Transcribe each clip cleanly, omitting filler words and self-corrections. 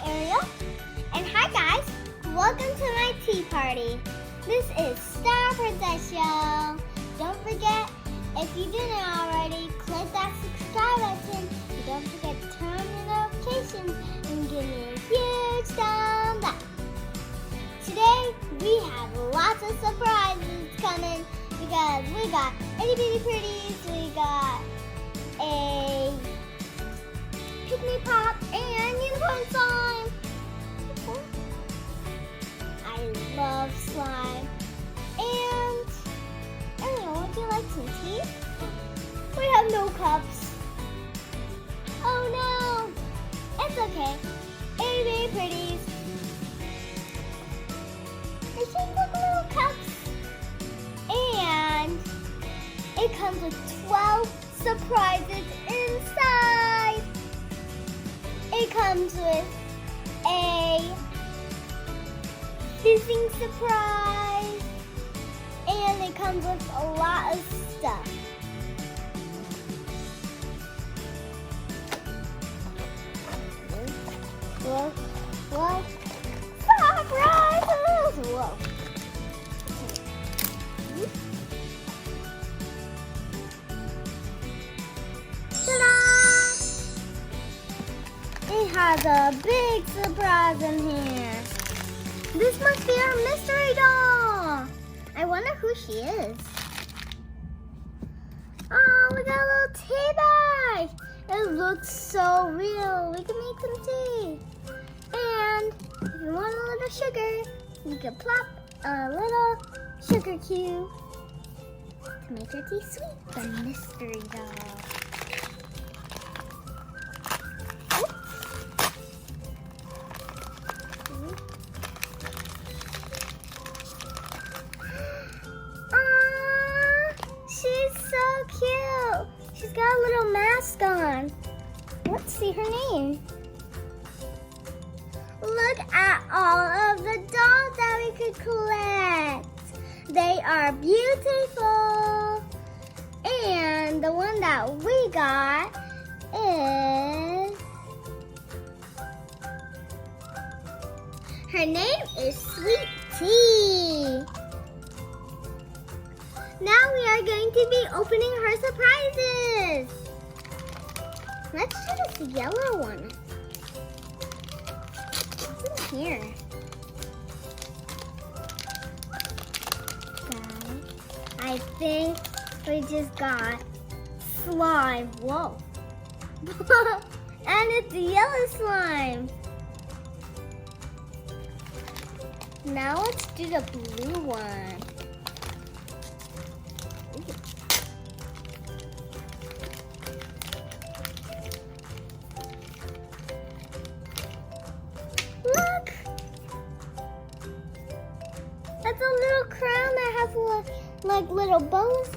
Ariel. And hi guys, welcome to my tea party. This is Starr Show. Don't forget, if you didn't already, click that subscribe button. And don't forget to turn on your notifications and give me a huge thumbs up. Today, we have lots of surprises coming because we got Itty Bitty Prettys, we got a Pikmi Pop and unicorn slime. I love slime. And Ariel, would you like some tea? We have no cups. Oh no, it's okay. Itty Bitty Prettys. They just look little cups. And it comes with 12 surprises inside. It comes with a fizzing surprise, and it comes with a lot of stuff. Whoa, whoa, surprises! Whoa. It has a big surprise in here. This must be our mystery doll. I wonder who she is. Oh, we got a little tea bag. It looks so real. We can make some tea. And if you want a little sugar, you can plop a little sugar cube to make your tea sweet. The mystery doll. Cute. She's got a little mask on. Let's see her name. Look at all of the dolls that we could collect. They are beautiful. And the one that we got is... her name is Sweet Tea. Now we are going to be opening her surprises. Let's do this yellow one. What's in here? Okay. I think we just got slime. Whoa. And it's yellow slime. Now let's do the blue one. Look! That's a little crown that has like little bows.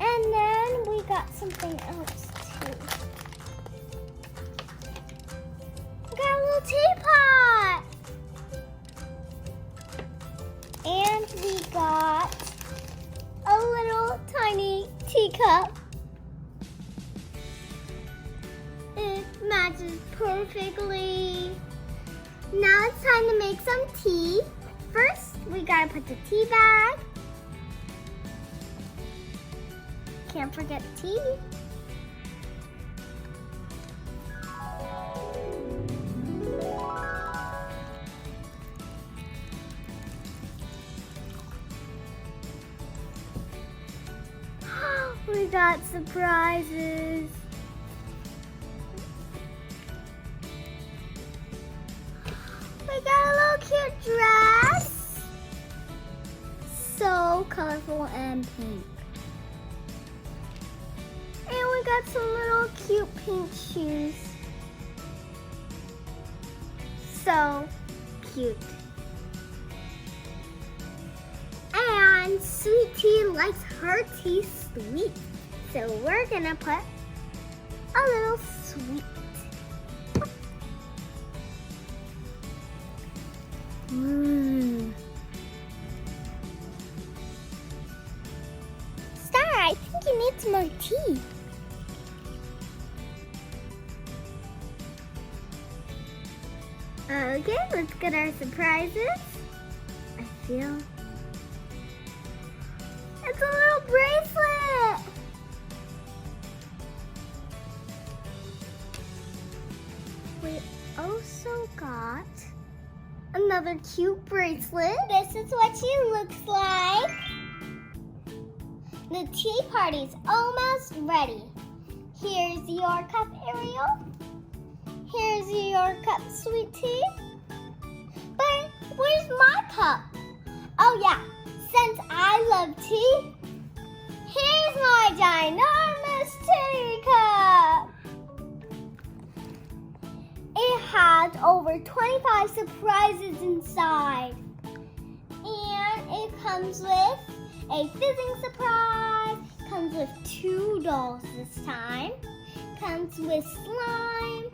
And then we got something else too. We got a little teapot! And we got a little tiny teacup. It matches perfectly. Now it's time to make some tea. First, we gotta put the tea bag. Can't forget tea. We got surprises. We got a little cute dress. So colorful and pink. And we got some little cute pink shoes. So cute. And Sweet Tea likes her tea sweet. So we're gonna put a little sweet. Starr, I think you need some more tea. Okay, let's get our surprises. I feel it's a little bracelet. We also got another cute bracelet. This is what she looks like. The tea party's almost ready. Here's your cup, Ariel. Here's your cup, sweet tea. But where's my cup? Oh yeah, since I love tea, here's my ginormous tea cup. It has over 25 surprises inside. And it comes with a fizzing surprise, comes with 2 dolls this time, comes with slime,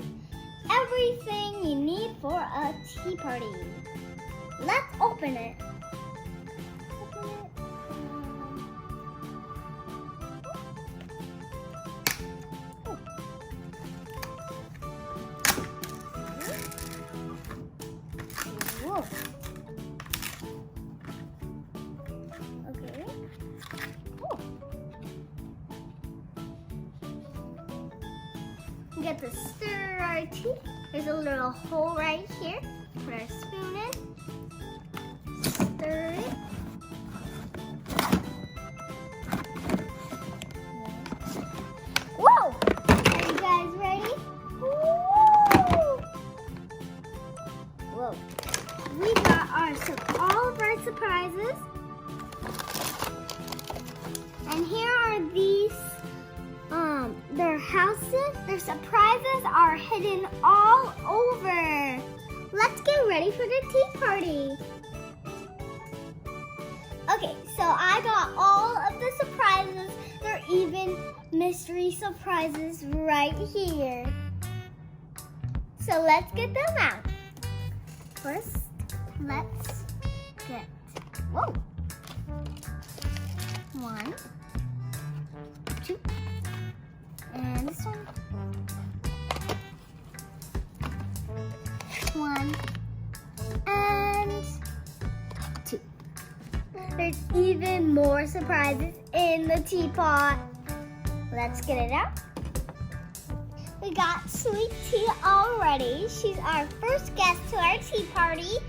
everything you need for a tea party. Let's open it. Whoa. Okay. Oh. We got the Starr tea. There's a little hole right here. Put our spoon in. Stir it. Whoa! Are you guys ready? Woo! Whoa. We got all of our surprises. And here are these, their houses, their surprises are hidden all over. Let's get ready for the tea party. Okay, so I got all of the surprises. There are even mystery surprises right here. So let's get them out. First, let's get, whoa. 1, 2, and this one. 1 and 2. There's even more surprises in the teapot. Let's get it out. We got Sweet Tea already. She's our first guest to our tea party.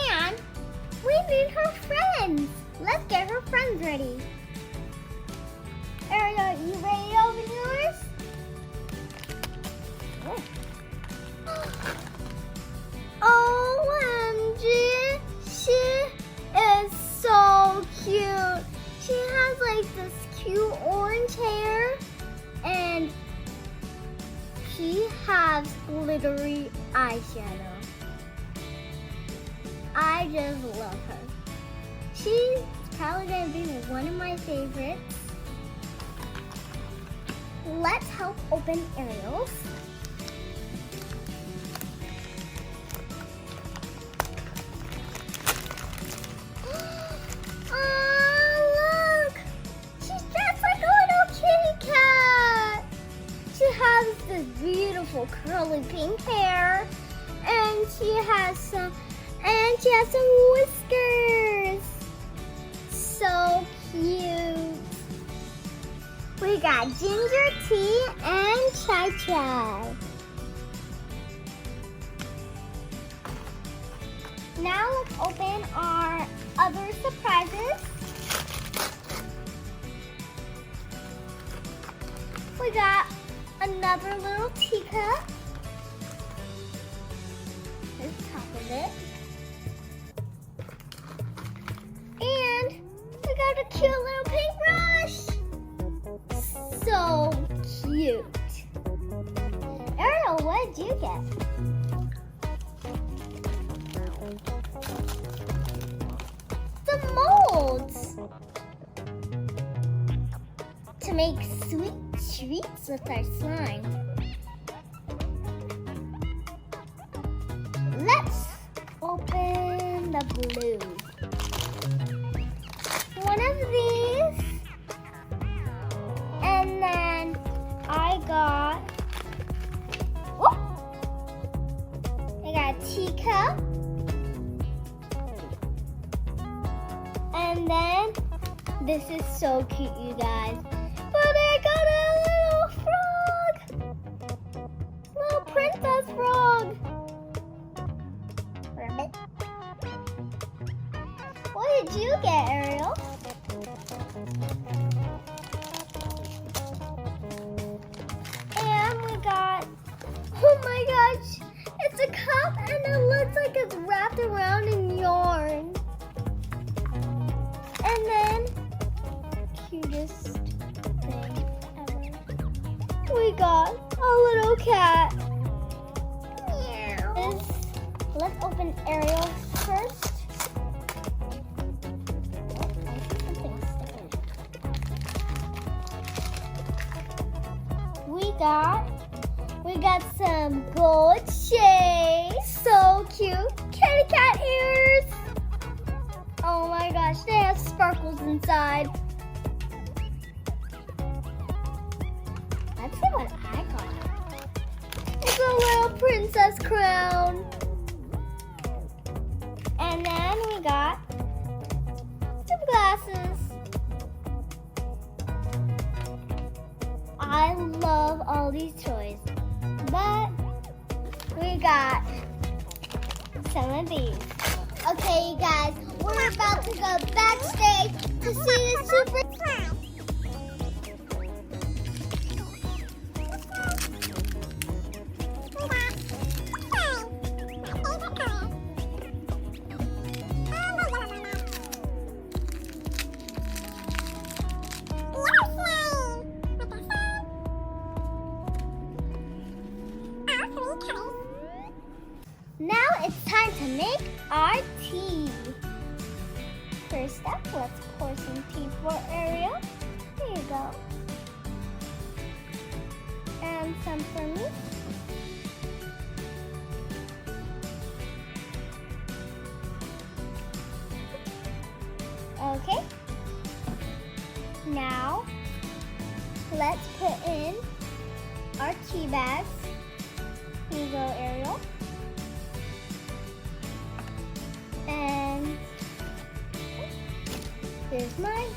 And we need her friends. Let's get her friends ready. Ariel, you ready to open yours? OMG, she is so cute. She has like this cute orange hair and she has glittery eyeshadow. I just love her. She's probably gonna be one of my favorites. Let's help open Ariel's. Oh, look! She's dressed like a little kitty cat. She has this beautiful curly pink hair, and she has some whiskers. So cute. We got ginger tea and chai chai. Now let's open our other surprises. We got another little teacup. Here's the top of it. And we got a cute little pink brush. So cute. Ariel, what did you get? The molds to make sweet treats with our slime. Let's open the blue. One of these, and then I got a teacup. cap. And then, this is so cute, you guys. But I got a little frog. Little princess frog. Rabbit. What did you get, Ariel? And we got, oh my gosh, it's a cup and it looks like it's wrapped around in yarn. And then, cutest thing ever. We got a little cat. Meow. Let's open Ariel first. We got some gold shades. So cute. Kitty cat ears. Oh my gosh, they have sparkles inside. Let's see what I got. It's a little princess crown. And then we got some glasses. I love all these toys, but we got some of these. Okay, you guys, we're about to go backstage to see the super. Now it's time to make our tea. First up, let's pour some tea for Ariel. There you go. And some for me. Okay. Now, let's put in our tea bags. Here you go, Ariel. And here's mine.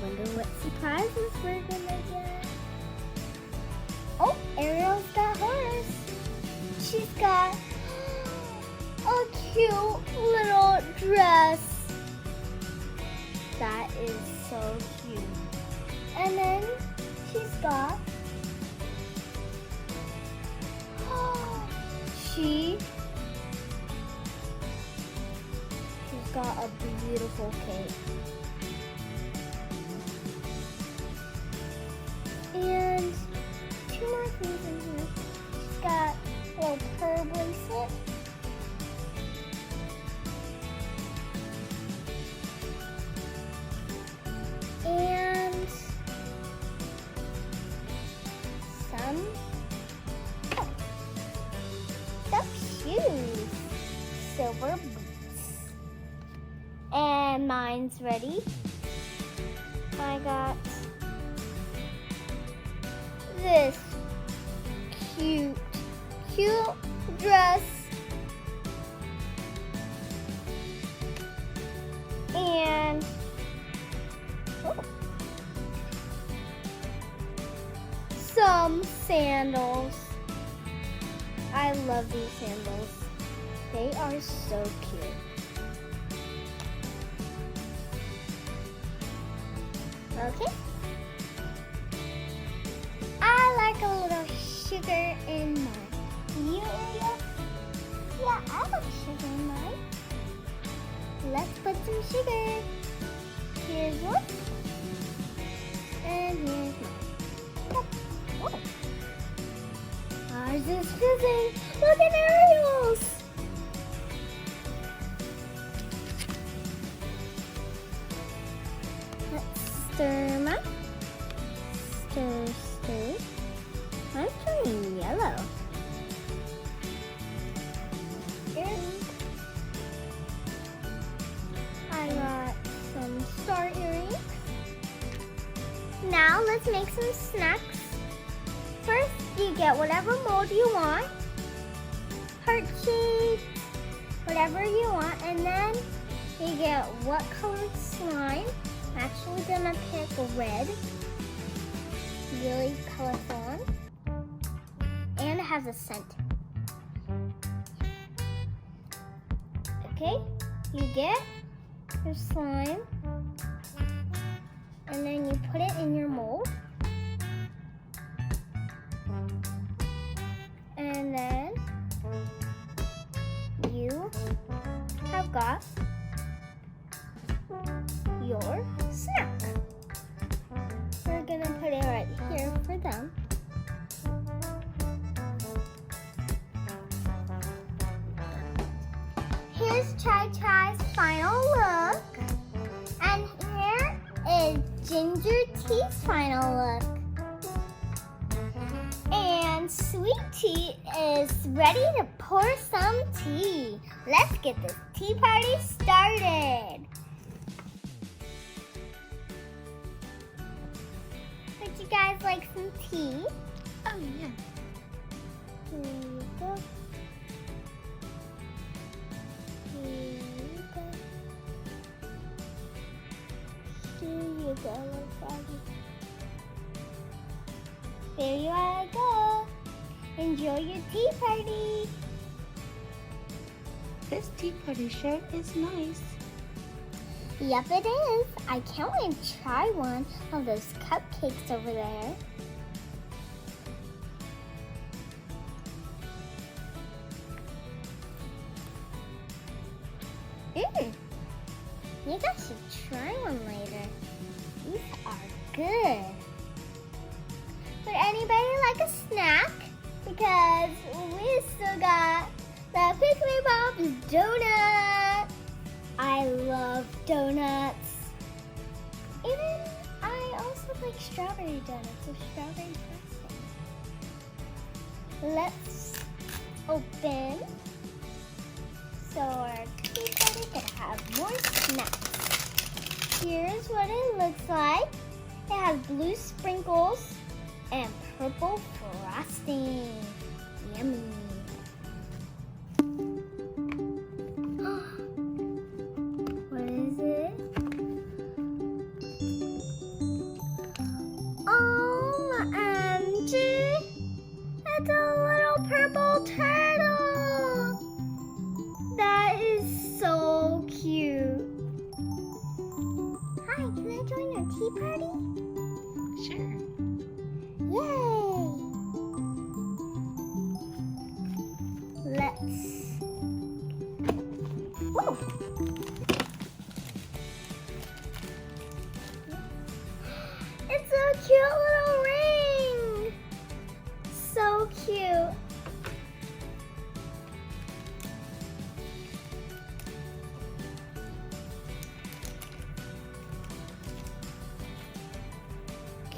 Wonder what surprises we're gonna get. Oh, Ariel's got hers. She's got a cute little dress. That is so cute. And then she's got she's got a beautiful cake. And two more things in here. She's got a little pearl bracelet. And some shoes, silver boots, and mine's ready. I got this cute dress and some sandals. I love these sandals. They are so cute. Okay. I like a little sugar in mine. You, Ariel? Yeah, I like sugar in mine. Let's put some sugar. Here's one. And here's mine. Oh. Ours is fizzing. Look at Ariel's. Let's stir them up. Stir. I'm turning yellow. I got some Starr earrings. Now let's make some snacks. First, You get whatever mold you want, heart shape, whatever you want, and then you get what colored slime. I'm actually gonna pick red, really colorful one, and it has a scent. Okay, you get your slime, and then you put it in your mold. And then you have got your snack. We're gonna put it right here for them. Here's Chai Chai's final look. And here is Ginger Tea's final look. And Sweet Tea is ready to pour some tea. Let's get this tea party started. Would you guys like some tea? Oh, yeah. Here you go. Here you go. Here you go, little froggy. There you go. Enjoy your tea party. This tea party shirt is nice. Yep, it is. I can't wait to try one of those cupcakes over there. You guys should try one later. These are good. Would anybody like a snack? Because we still got the Pikmi Pop Donut. I love donuts. Even I also like strawberry donuts with strawberry frosting. Let's open so our tea party can have more snacks. Here's what it looks like. It has blue sprinkles and purple frosting. Yummy. What is it? OMG! It's a little purple turtle! That is so cute. Hi, can I join your tea party? Sure. Yay! Let's. Whoa! It's a cute little ring! So cute.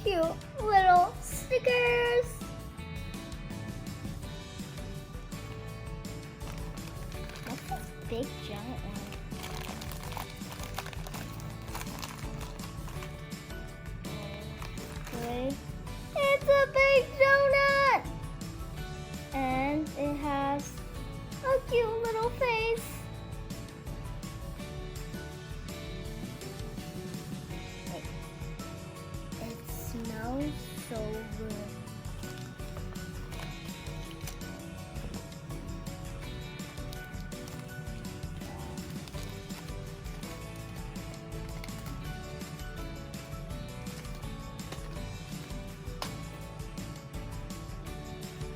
Cute little stickers. What's this big giant one? Good. It's a big donut! And it has a cute little face. It smells so good.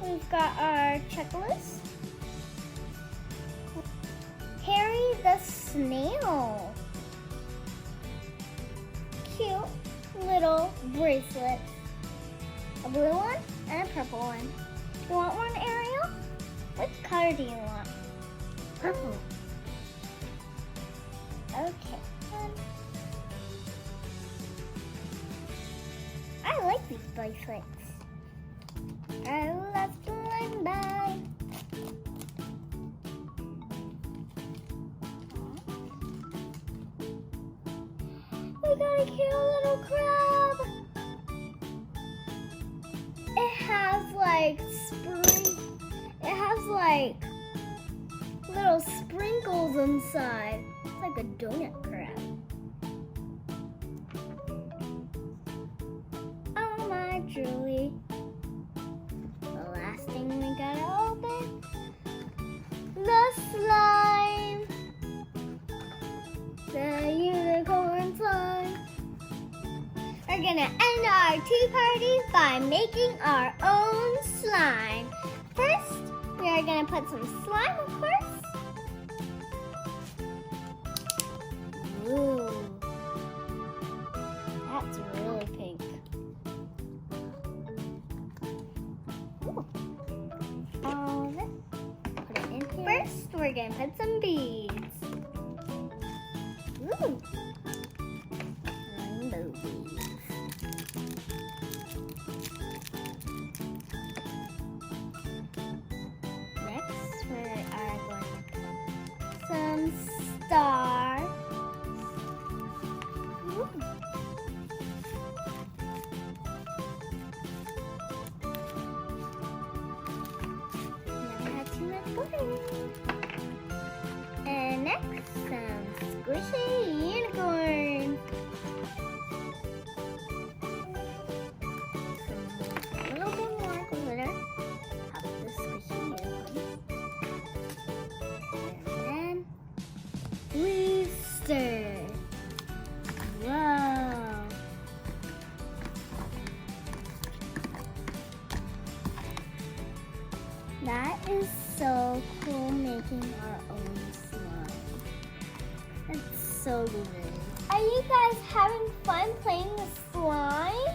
We've got our checklist. Harry the Snail. Cute little bracelet. A blue one and a purple one. You want one, Ariel? Which color do you want? Purple. Okay. I like these bracelets. Oh, let's blind by. We got a cute little crab. It has like like it has like little sprinkles inside. It's like a donut crab. Oh my Julie. The last thing we gotta open, the slime. The unicorn slime. We're gonna end our tea party by making our own slime. First, we are gonna put some slime, of course. Ooh, that's really pink. Ooh. All this. Put it in here. First, we're gonna put some beads. Ooh. Rainbow beads. Next, we are going to put some stars. Ooh. Not too much glitter. And next, some squishy unicorns. A little bit more glitter. Up the squishy unicorns. And then we stir. Wow. That is so cool, making our own slime. That's so good. Are you guys having fun playing with slime?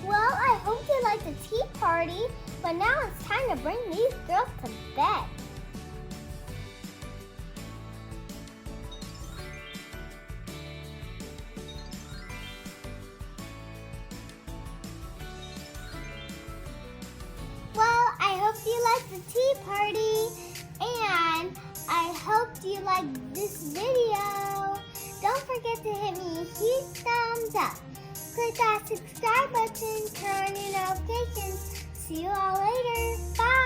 Well, I hope you liked the tea party, but now it's time to bring these girls to bed. Well, I hope you liked the tea party, and I hope you liked this video. Don't forget to hit me a huge thumbs up. Click that subscribe button, turn on your notifications. See you all later. Bye.